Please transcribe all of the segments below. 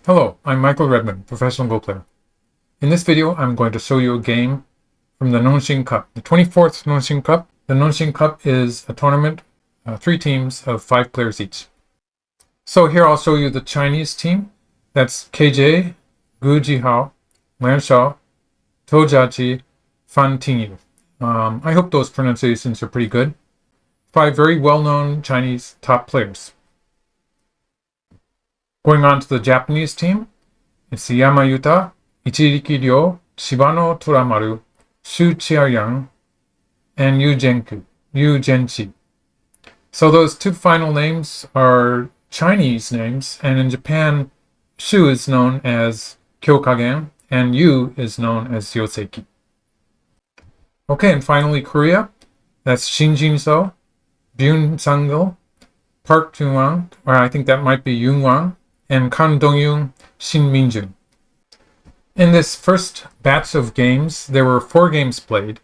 Hello, I'm Michael Redmond, professional Go player. In this video, I'm going to show you a game from the Nongshim Cup, the 24th Nongshim Cup. The Nongshim Cup is a tournament, 3 teams of 5 players each. So here I'll show you the Chinese team. That's KJ, Zihao, Lian Xiao, Jiaxi, Tingyu. I hope those pronunciations are pretty good. 5 very well-known Chinese top players. Going on to the Japanese team, it's Iyama Yuta, Ichiriki, Shibano, Toramaru, Hsu Chiayuan, and Zhengqi. So those 2 final names are Chinese names, and in Japan, Hsu is known as Kagen, and Yu is known as Yoseki. Okay, and finally Korea, that's Shin Jinseo, Byun Sangil, Park Junghwan, or I think that might be Junghwan, and Kang Dongyun, Shin Minjun. In this first batch of games, there were 4 games played,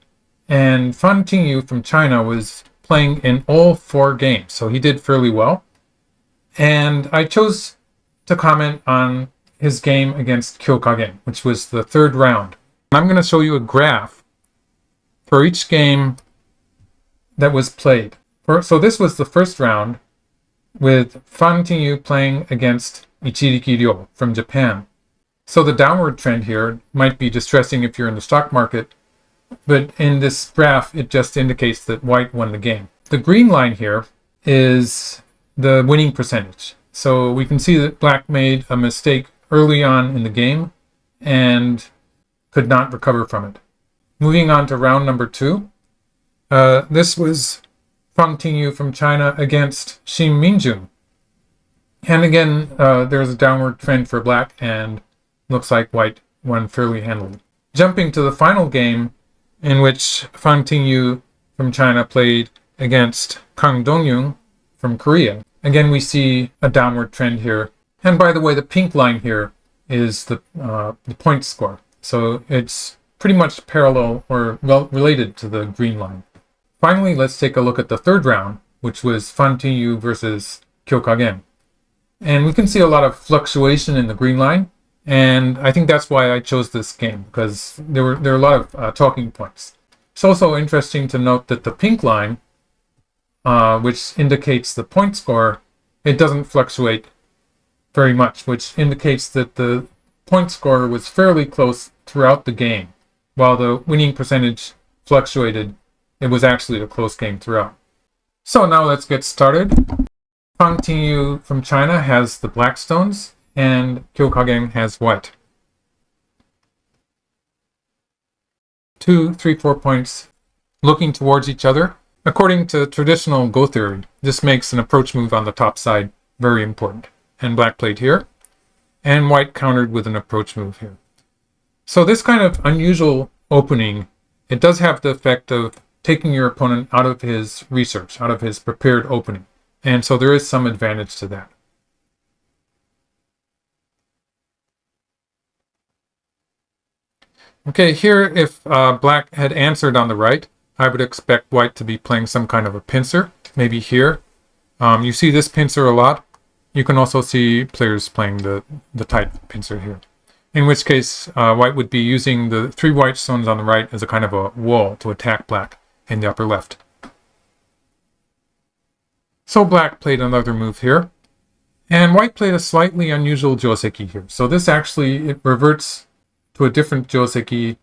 and Tingyu from China was playing in all 4 games, so he did fairly well. And I chose to comment on his game against Kagen, which was the 3rd round. I'm going to show you a graph for each game that was played. So this was the first round, with Tingyu playing against Ichiriki from Japan. So the downward trend here might be distressing if you're in the stock market, but in this graph it just indicates that white won the game. The green line here is the winning percentage. So we can see that black made a mistake early on in the game and could not recover from it. Moving on to round number 2. This was Tingyu from China against Shin Minjun. And again, there's a downward trend for black, and looks like white won fairly handily. Jumping to the final game, in which Tingyu from China played against Kang Dongyun from Korea. Again, we see a downward trend here. And by the way, the pink line here is the point score. So it's pretty much parallel or well related to the green line. Finally, let's take a look at the 3rd round, which was Tingyu versus Kagen. And we can see a lot of fluctuation in the green line, and I think that's why I chose this game, because there are a lot of talking points. It's also interesting to note that the pink line, which indicates the point score, it doesn't fluctuate very much, which indicates that the point score was fairly close throughout the game. While the winning percentage fluctuated, it was actually a close game throughout. So now let's get started. Tingyu from China has the black stones, and Kagen has white. 2, 3, 4 points looking towards each other. According to traditional Go theory, this makes an approach move on the top side very important. And black played here, and white countered with an approach move here. So this kind of unusual opening, it does have the effect of taking your opponent out of his research, out of his prepared opening. And so there is some advantage to that. Okay, here if black had answered on the right, I would expect white to be playing some kind of a pincer, maybe here. You see this pincer a lot. You can also see players playing the tight pincer here. In which case, white would be using the 3 white stones on the right as a kind of a wall to attack black in the upper left. So black played another move here, and white played a slightly unusual joseki here. So this actually, it reverts to a different joseki,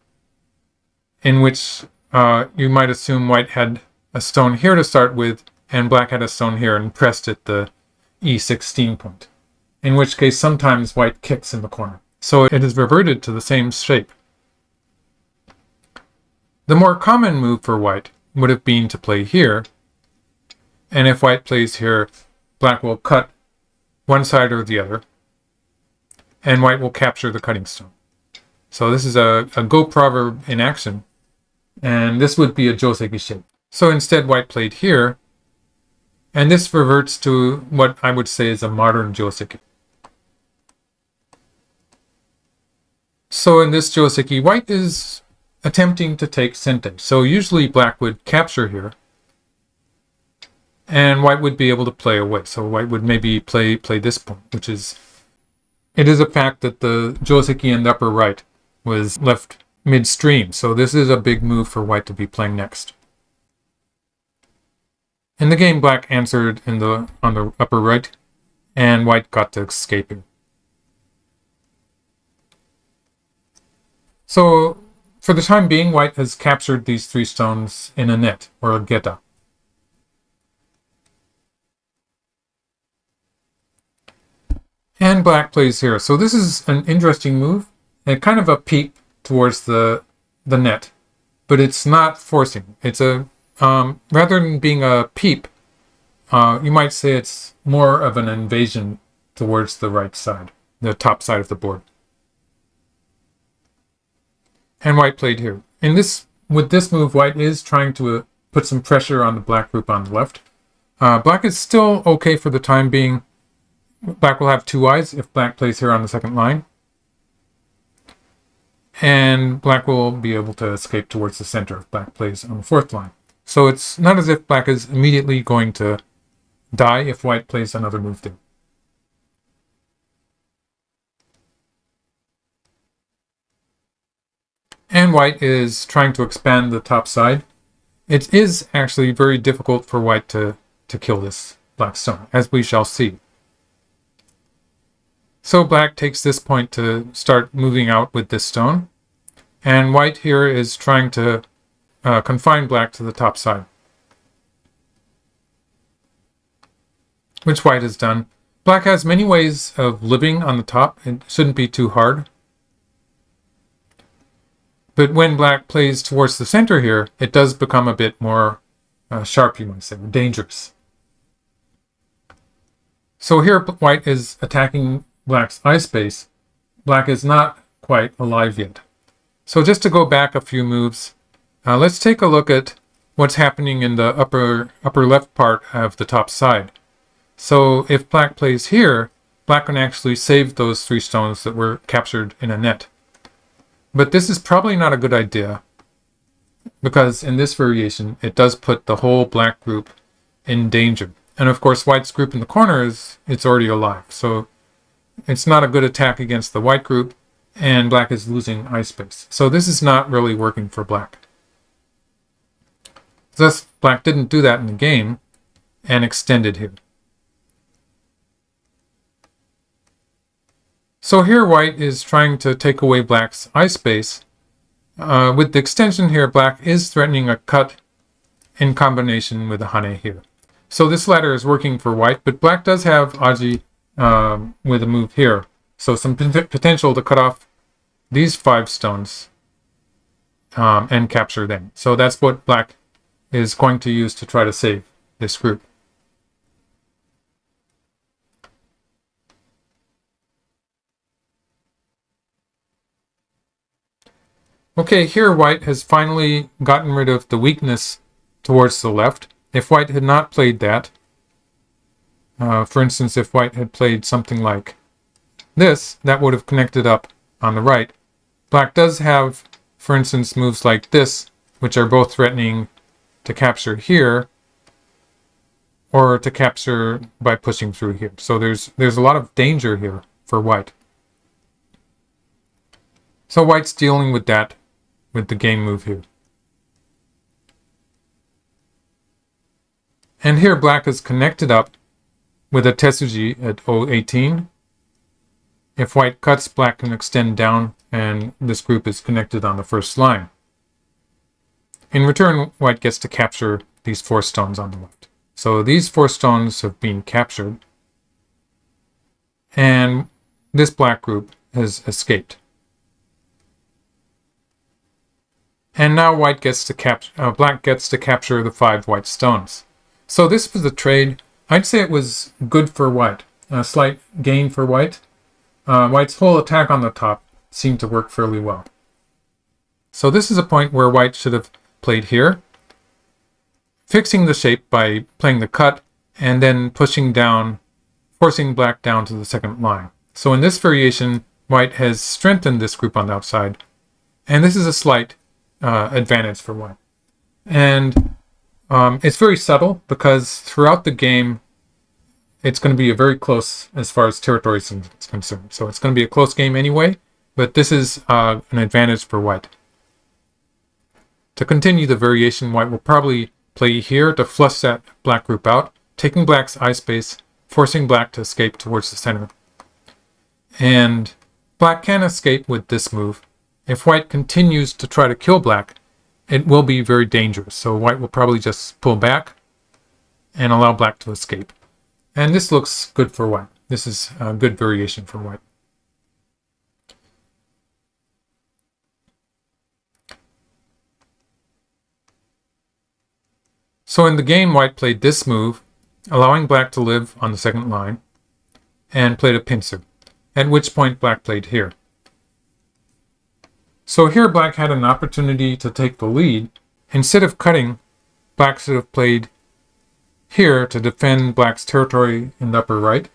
in which you might assume white had a stone here to start with, and black had a stone here and pressed at the E16 point. In which case, sometimes white kicks in the corner. So it is reverted to the same shape. The more common move for white would have been to play here, and if white plays here, black will cut one side or the other, and white will capture the cutting stone. So this is a Go proverb in action, and this would be a joseki shape. So instead white played here, and this reverts to what I would say is a modern joseki. So in this joseki, white is attempting to take sente. So usually black would capture here, and white would be able to play away. So white would maybe play this point, which is It is a fact that the joseki in the upper right was left midstream, so this is a big move for white to be playing next. In the game, black answered on the upper right, and white got to escape it. So, for the time being, white has captured these 3 stones in a net, or a geta. And black plays here. So this is an interesting move, and kind of a peep towards the net, but it's not forcing. It's a rather than being a peep, you might say it's more of an invasion towards the right side, the top side of the board. And white played here. With this move, white is trying to put some pressure on the black group on the left. Black is still okay for the time being. Black will have 2 eyes if black plays here on the second line. And black will be able to escape towards the center if black plays on the 4th line. So it's not as if black is immediately going to die if white plays another move there. And white is trying to expand the top side. It is actually very difficult for white to kill this black stone, as we shall see. So black takes this point to start moving out with this stone. And white here is trying to confine black to the top side, which white has done. Black has many ways of living on the top. It shouldn't be too hard. But when black plays towards the center here, it does become a bit more sharp, you might say, dangerous. So here white is attacking black's eye space. Black is not quite alive yet. So just to go back a few moves, let's take a look at what's happening in the upper left part of the top side. So if black plays here, black can actually save those 3 stones that were captured in a net. But this is probably not a good idea, because in this variation, it does put the whole black group in danger. And of course, white's group in the corner it's already alive. So it's not a good attack against the white group, and black is losing eye space. So this is not really working for black. Thus, black didn't do that in the game, and extended here. So here white is trying to take away black's eye space. With the extension here, black is threatening a cut in combination with a hane here. So this ladder is working for white, but black does have aji with a move here. So some potential to cut off these 5 stones and capture them. So that's what black is going to use to try to save this group. Okay, here white has finally gotten rid of the weakness towards the left. If white had not played that, for instance, if white had played something like this, that would have connected up on the right. Black does have, for instance, moves like this, which are both threatening to capture here, or to capture by pushing through here. So there's a lot of danger here for white. So white's dealing with that with the game move here. And here black is connected up with a Tetsuji at 018. If white cuts, black can extend down, and this group is connected on the first line. In return, white gets to capture these 4 stones on the left. So these 4 stones have been captured, and this black group has escaped. And now white gets to black gets to capture the 5 white stones. So this was a trade. I'd say it was good for white. A slight gain for white. White's whole attack on the top seemed to work fairly well. So this is a point where white should have played here, fixing the shape by playing the cut and then pushing down, forcing black down to the second line. So in this variation, white has strengthened this group on the outside, and this is a slight advantage for white. And it's very subtle, because throughout the game, it's going to be a very close as far as territory is concerned. So it's going to be a close game anyway, but this is an advantage for white. To continue the variation, white will probably play here to flush that black group out, taking black's eye space, forcing black to escape towards the center. And black can escape with this move. If white continues to try to kill black, it will be very dangerous. So white will probably just pull back and allow black to escape. And this looks good for white. This is a good variation for white. So in the game, white played this move, allowing black to live on the second line, and played a pincer, at which point black played here. So here black had an opportunity to take the lead. Instead of cutting, black should have played here to defend black's territory in the upper right.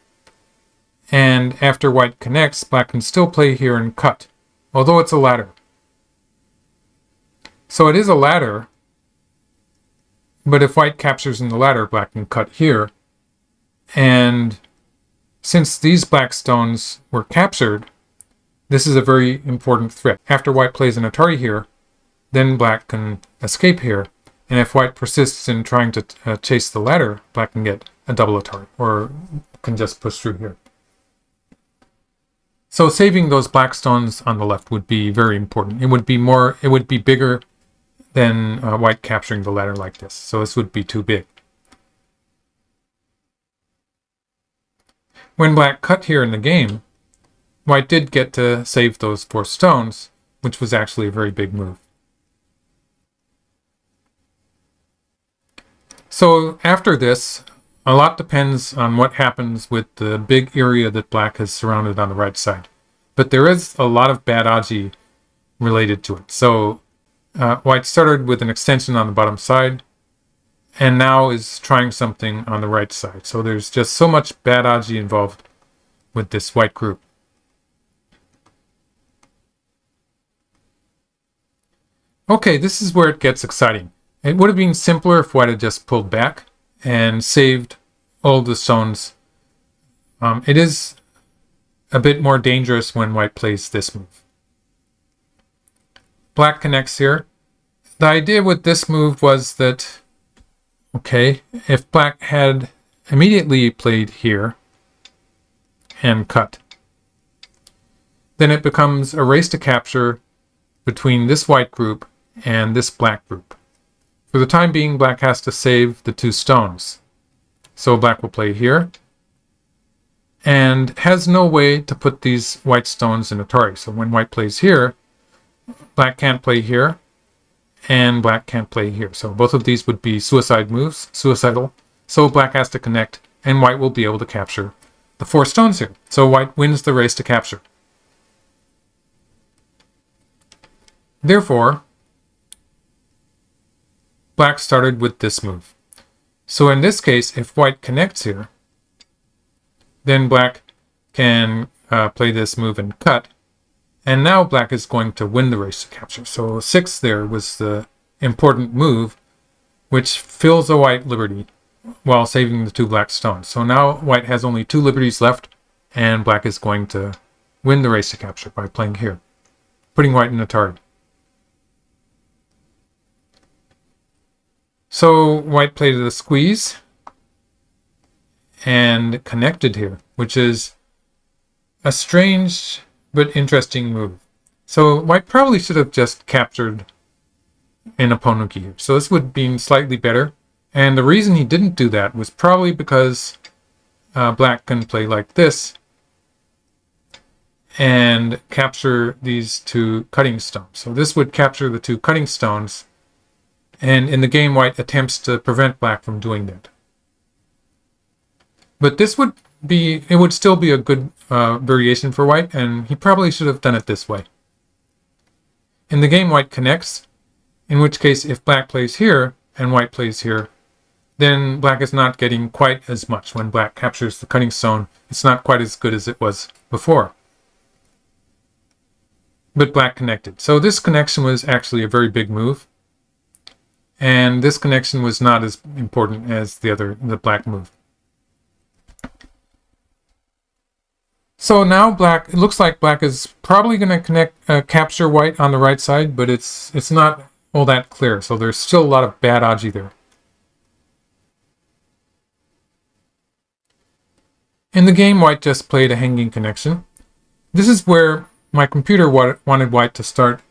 And after white connects, black can still play here and cut, although it's a ladder. So it is a ladder, but if white captures in the ladder, black can cut here. And since these black stones were captured, this is a very important threat. After white plays an Atari here, then black can escape here. And if white persists in trying to chase the ladder, black can get a double Atari, or can just push through here. So saving those black stones on the left would be very important. It would be bigger than white capturing the ladder like this. So this would be too big. When black cut here in the game, white did get to save those 4 stones, which was actually a very big move. So after this, a lot depends on what happens with the big area that black has surrounded on the right side. But there is a lot of bad aji related to it. So white started with an extension on the bottom side, and now is trying something on the right side. So there's just so much bad aji involved with this white group. Okay, this is where it gets exciting. It would have been simpler if white had just pulled back and saved all the stones. It is a bit more dangerous when white plays this move. Black connects here. The idea with this move was that, okay, if black had immediately played here and cut, then it becomes a race to capture between this white group and this black group. For the time being, black has to save the 2 stones. So black will play here, and has no way to put these white stones in Atari. So when white plays here, black can't play here, and black can't play here. So both of these would be suicidal. So black has to connect, and white will be able to capture the 4 stones here. So white wins the race to capture. Therefore, black started with this move. So in this case, if white connects here, then black can play this move and cut. And now black is going to win the race to capture. So 6 there was the important move, which fills a white liberty while saving the 2 black stones. So now white has only 2 liberties left, and black is going to win the race to capture by playing here, putting white in Atari. So white played a squeeze and connected here, which is a strange but interesting move. So white probably should have just captured an opponuki here. So this would have been slightly better. And the reason he didn't do that was probably because black can play like this and capture these 2 cutting stones. So this would capture the 2 cutting stones. And in the game, white attempts to prevent black from doing that. But this would still be a good variation for white, and he probably should have done it this way. In the game, white connects, in which case if black plays here and white plays here, then black is not getting quite as much. When black captures the cutting stone, it's not quite as good as it was before. But black connected. So this connection was actually a very big move. And this connection was not as important as the black move. So now black, it looks like black is probably going to capture white on the right side, but it's not all that clear. So there's still a lot of bad aji there. In the game, white just played a hanging connection. This is where my computer wanted white to start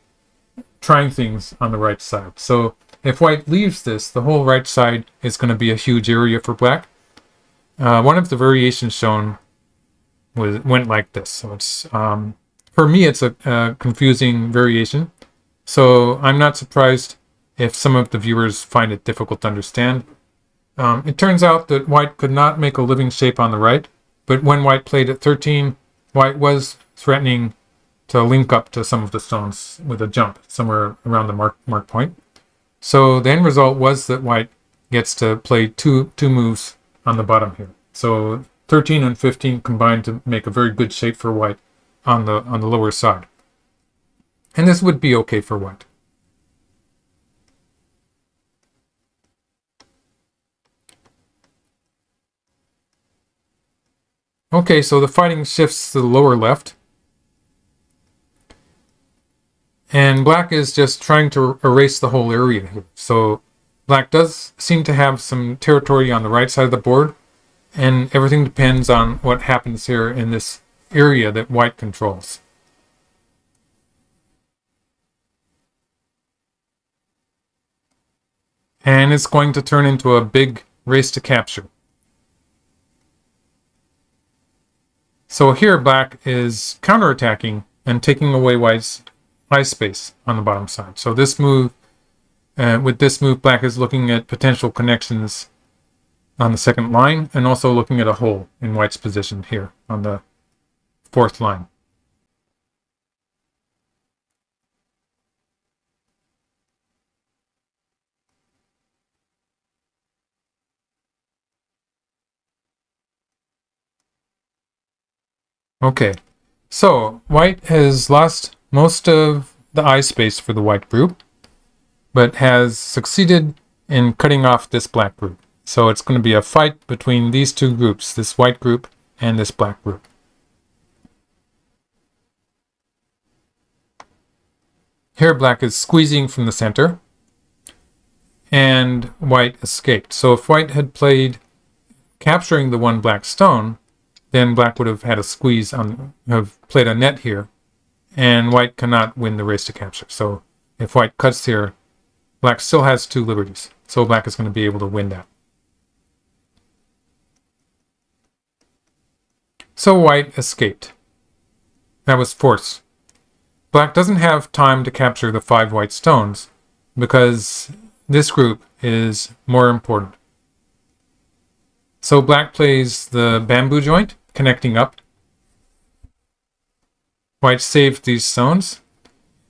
trying things on the right side. So if white leaves this, the whole right side is going to be a huge area for black. One of the variations shown went like this. So it's for me, it's a confusing variation. So I'm not surprised if some of the viewers find it difficult to understand. It turns out that white could not make a living shape on the right, but when white played at 13, white was threatening to link up to some of the stones with a jump somewhere around the mark point. So the end result was that white gets to play two moves on the bottom here. So 13 and 15 combined to make a very good shape for white on the lower side. And this would be okay for white. Okay, so the fighting shifts to the lower left. And black is just trying to erase the whole area here. So black does seem to have some territory on the right side of the board, and everything depends on what happens here in this area that white controls. And it's going to turn into a big race to capture. So here black is counterattacking and taking away white's eye space on the bottom side. So this move, with this move, black is looking at potential connections on the second line and also looking at a hole in white's position here on the fourth line. Okay, so white has lost most of the eye space for the white group, but has succeeded in cutting off this black group. So it's going to be a fight between these two groups, this white group and this black group. Here black is squeezing from the center, and white escaped. So if white had played capturing the one black stone, then black would have had a squeeze have played a net here, and white cannot win the race to capture. So if white cuts here, black still has two liberties. So black is going to be able to win that. So white escaped. That was forced. Black doesn't have time to capture the 5 white stones because this group is more important. So black plays the bamboo joint, connecting up. White saved these stones.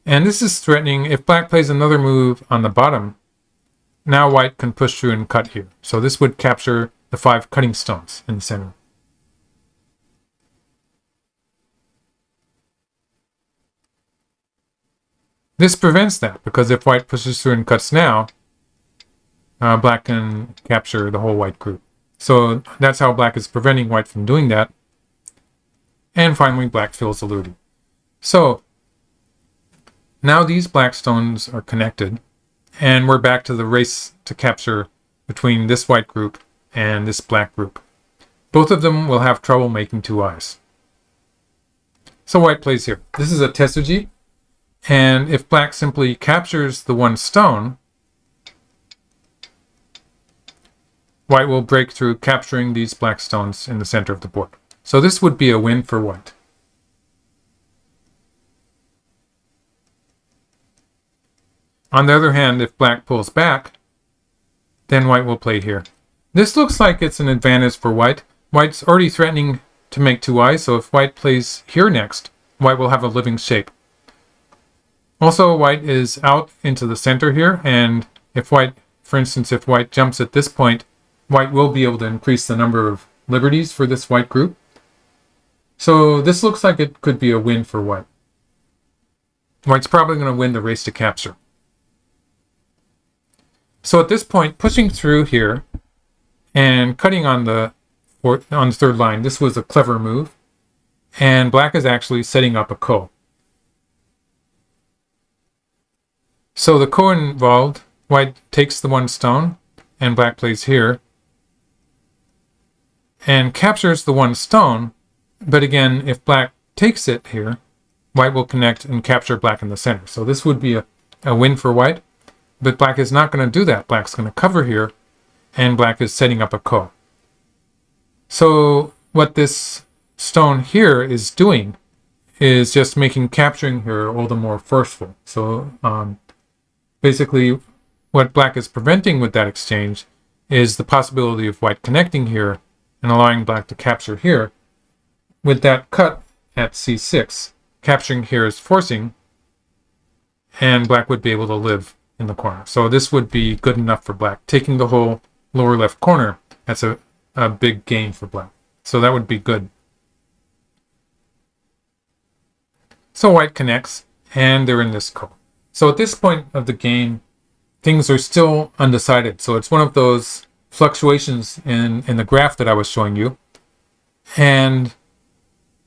And this is threatening. If black plays another move on the bottom, now white can push through and cut here. So this would capture the 5 cutting stones in the center. This prevents that, because if white pushes through and cuts now, black can capture the whole white group. So that's how black is preventing white from doing that. And finally, black fills the looting. So now these black stones are connected, and we're back to the race to capture between this white group and this black group. Both of them will have trouble making 2 eyes. So white plays here. This is a Tetsuji, and if black simply captures the one stone, white will break through capturing these black stones in the center of the board. So this would be a win for white. On the other hand, if black pulls back, then white will play here. This looks like it's an advantage for white. White's already threatening to make 2 eyes, so if white plays here next, white will have a living shape. Also, white is out into the center here, and if white, for instance, if white jumps at this point, white will be able to increase the number of liberties for this white group. So this looks like it could be a win for white. White's probably going to win the race to capture. So at this point, pushing through here and cutting on the third line, this was a clever move. and black is actually setting up a ko. So the ko involved, white takes the one stone, and black plays here, and captures the one stone, but again, if black takes it here, white will connect and capture black in the center. So this would be a win for white, but black is not going to do that. Black's going to cover here, and black is setting up a ko. So what this stone here is doing is just making capturing here all the more forceful. So basically what black is preventing with that exchange is the possibility of white connecting here and allowing black to capture here. With that cut at c6, capturing here is forcing, and black would be able to live in the corner. So this would be good enough for black. Taking the whole lower left corner, that's a big gain for black. So that would be good. So white connects, and they're in this ko. So at this point of the game, things are still undecided. So it's one of those fluctuations in the graph that I was showing you. And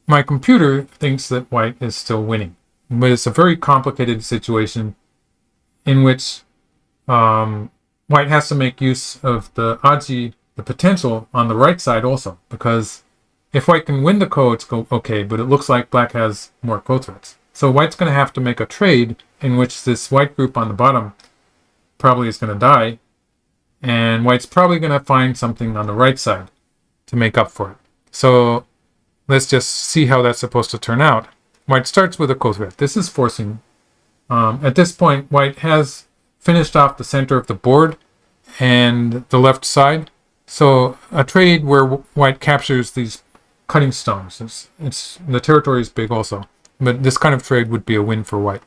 my computer thinks that white is still winning. But it's a very complicated situation in which white has to make use of the aji, the potential, on the right side also. Because if white can win the ko, it's okay, but it looks like black has more ko threats. So white's going to have to make a trade in which this white group on the bottom probably is going to die, and white's probably going to find something on the right side to make up for it. So let's just see how that's supposed to turn out. White starts with a ko threat. This is forcing. At this point, white has finished off the center of the board and the left side. So a trade where white captures these cutting stones. It's the territory is big also, but this kind of trade would be a win for white.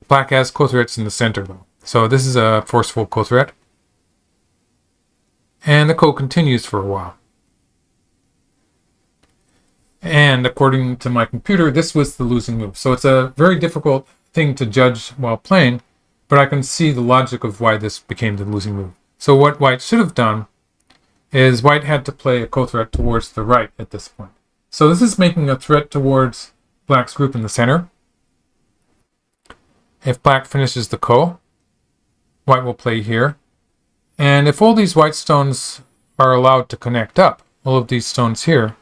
Black has ko threats in the center though. So this is a forceful ko threat. And the ko continues for a while. And according to my computer, this was the losing move. So it's a very difficult thing to judge while playing, but I can see the logic of why this became the losing move. So what white should have done is white had to play a ko threat towards the right at this point. So this is making a threat towards black's group in the center. If black finishes the ko, white will play here. And if all these white stones are allowed to connect up, all of these stones here,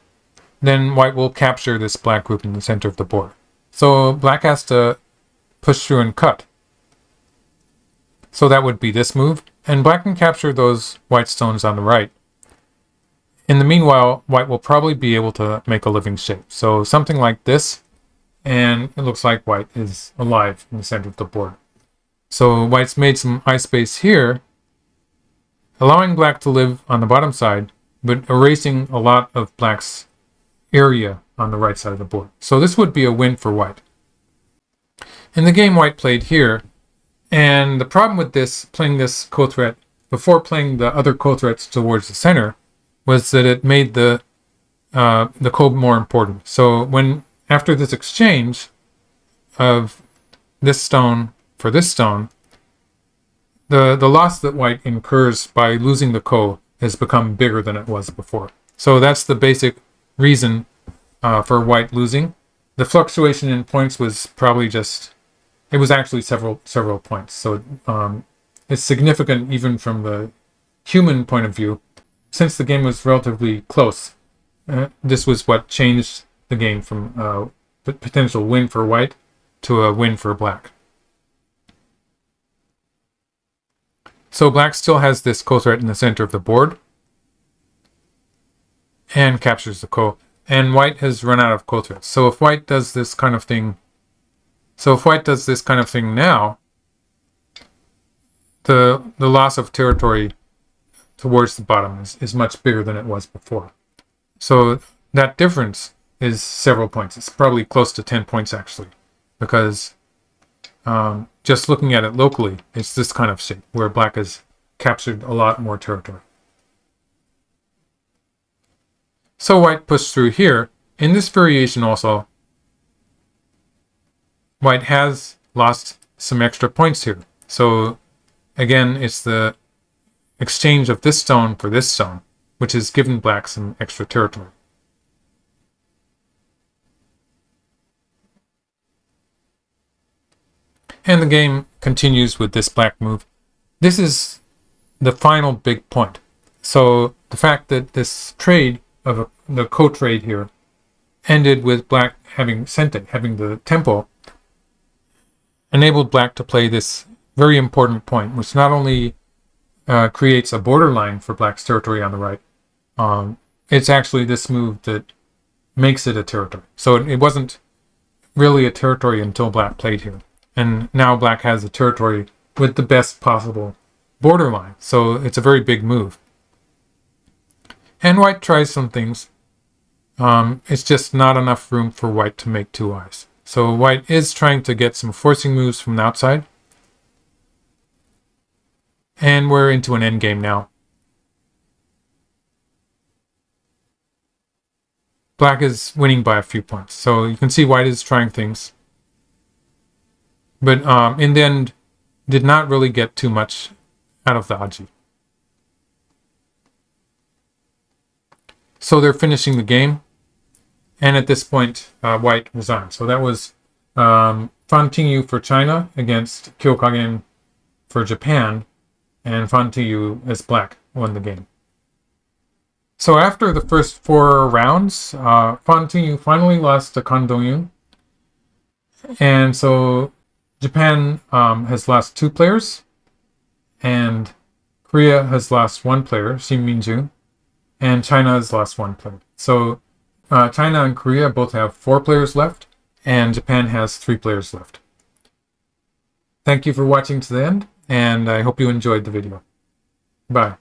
then white will capture this black group in the center of the board. So black has to push through and cut. So that would be this move. And black can capture those white stones on the right. In the meanwhile, white will probably be able to make a living shape. So something like this, and it looks like white is alive in the center of the board. So white's made some eye space here, allowing black to live on the bottom side, but erasing a lot of black's area on the right side of the board. So this would be a win for white. In the game, white played here, and the problem with this, playing this ko threat before playing the other ko threats towards the center, was that it made the ko more important. So when after this exchange of this stone for this stone, the loss that white incurs by losing the ko has become bigger than it was before. So that's the basic reason for white losing. The fluctuation in points was probably just, it was actually several points. So it's significant even from the human point of view. Since the game was relatively close, this was what changed the game from a potential win for white to a win for black. So black still has this ko threat in the center of the board and captures the ko. And white has run out of ko threats. So if white does this kind of thing, now, the loss of territory towards the bottom is much bigger than it was before. So that difference is several points. It's probably close to 10 points actually, because just looking at it locally, it's this kind of shape where black has captured a lot more territory. So white pushed through here. In this variation also, white has lost some extra points here. So again, it's the exchange of this stone for this stone, which has given black some extra territory. And the game continues with this black move. This is the final big point. So the fact that this trade of the co-trade here ended with black having sente, having the tempo, enabled black to play this very important point, which not only creates a borderline for black's territory on the right, it's actually this move that makes it a territory. So it wasn't really a territory until black played here. And now black has a territory with the best possible borderline. So it's a very big move. And white tries some things. It's just not enough room for white to make two eyes. So white is trying to get some forcing moves from the outside. And we're into an endgame now. Black is winning by a few points. So you can see white is trying things. But in the end, did not really get too much out of the aji. So they're finishing the game. And at this point, white resigned. So that was Fan Tingyu for China against Kagen for Japan. And Fan Tingyu as black won the game. So after the first 4 rounds, Fan Tingyu finally lost to Dongyun. And so Japan has lost 2 players. And Korea has lost 1 player, Shin Minjun. And China has lost 1 player. So China and Korea both have 4 players left, and Japan has 3 players left. Thank you for watching to the end, and I hope you enjoyed the video. Bye.